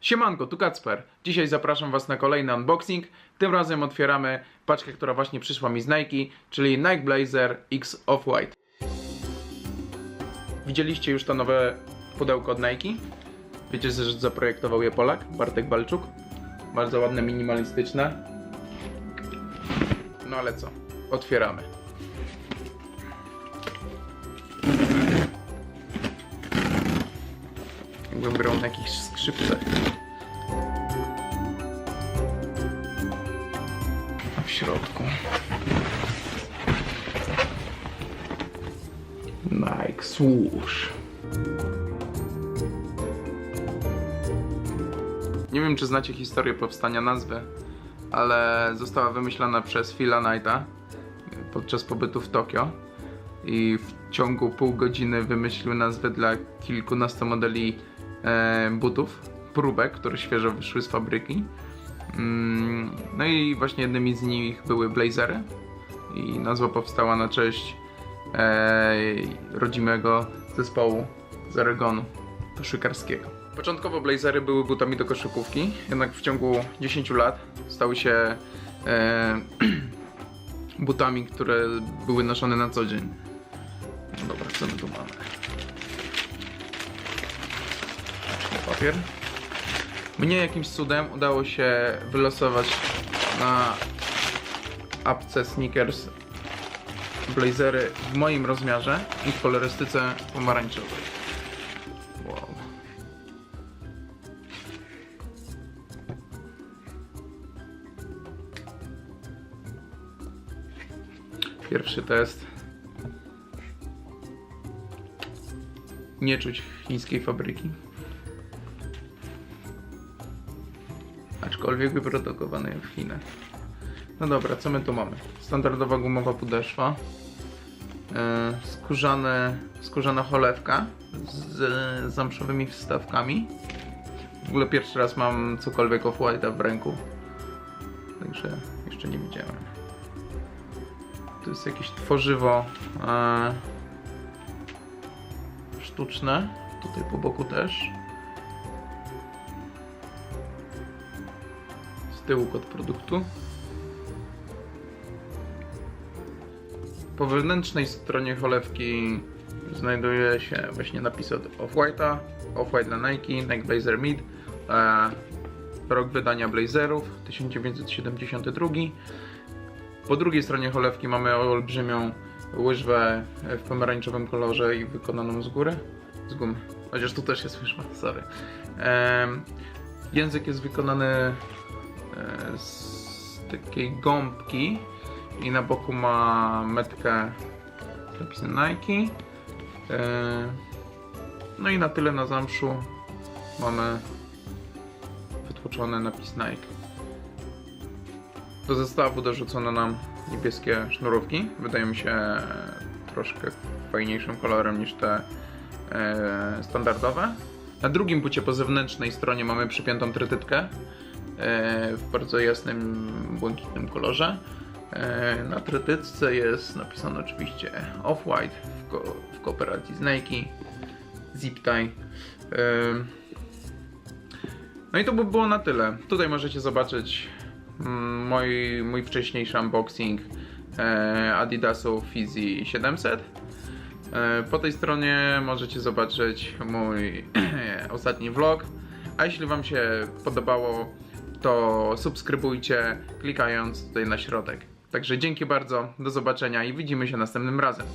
Siemanko, tu Kacper. Dzisiaj zapraszam Was na kolejny unboxing. Tym razem otwieramy paczkę, która właśnie przyszła mi z Nike, czyli Nike Blazer X Off-White. Widzieliście już to nowe pudełko od Nike? Wiecie, że zaprojektował je Polak, Bartek Balczuk. Bardzo ładne, minimalistyczne. No ale co? Otwieramy. Jakbym grał na jakichś skrzypcach. A w środku Nike Swoosh. Nie wiem, czy znacie historię powstania nazwy, ale została wymyślona przez Phila Knighta podczas pobytu w Tokio i w ciągu pół godziny wymyślił nazwę dla kilkunastu modeli butów, próbek, które świeżo wyszły z fabryki. No i właśnie jednymi z nich były blazery i nazwa powstała na cześć rodzimego zespołu z Oregonu, koszykarskiego. Początkowo blazery były butami do koszykówki, jednak w ciągu 10 lat stały się butami, które były noszone na co dzień. No dobra, co my tu mamy? Papier. Mnie jakimś cudem udało się wylosować na apce Sneakers blazery w moim rozmiarze i w kolorystyce pomarańczowej. Wow. Pierwszy test. Nie czuć chińskiej fabryki. Aczkolwiek wyprodukowany w Chinach. No dobra, co my tu mamy? Standardowa gumowa podeszwa. Skórzana cholewka z zamszowymi wstawkami. W ogóle pierwszy raz mam cokolwiek off-white'a w ręku. Także jeszcze nie widziałem. To jest jakieś tworzywo sztuczne. Tutaj po boku też. Z tyłu kod produktu. Po wewnętrznej stronie cholewki znajduje się właśnie napis od Off-White'a. Off-White dla Nike, Nike Blazer Mid. Rok wydania blazerów 1972. Po drugiej stronie cholewki mamy olbrzymią łyżwę w pomarańczowym kolorze i wykonaną z góry. Z gumy. Chociaż tu też jest łyżwa, sorry. Język jest wykonany z takiej gąbki i na boku ma metkę z napisem Nike. No i na tyle na zamszu mamy wytłoczony napis Nike. Do zestawu dorzucono nam niebieskie sznurówki. Wydają mi się troszkę fajniejszym kolorem niż te standardowe. Na drugim bucie po zewnętrznej stronie mamy przypiętą trytytkę w bardzo jasnym, błękitnym kolorze. Na trytytce jest napisane oczywiście Off-White w kooperacji z Nike, zip tie. No i to by było na tyle. Tutaj możecie zobaczyć mój wcześniejszy unboxing Adidasu Fizi 700. Po tej stronie możecie zobaczyć mój ostatni vlog. A jeśli Wam się podobało, to subskrybujcie, klikając tutaj na środek. Także dzięki bardzo, do zobaczenia i widzimy się następnym razem.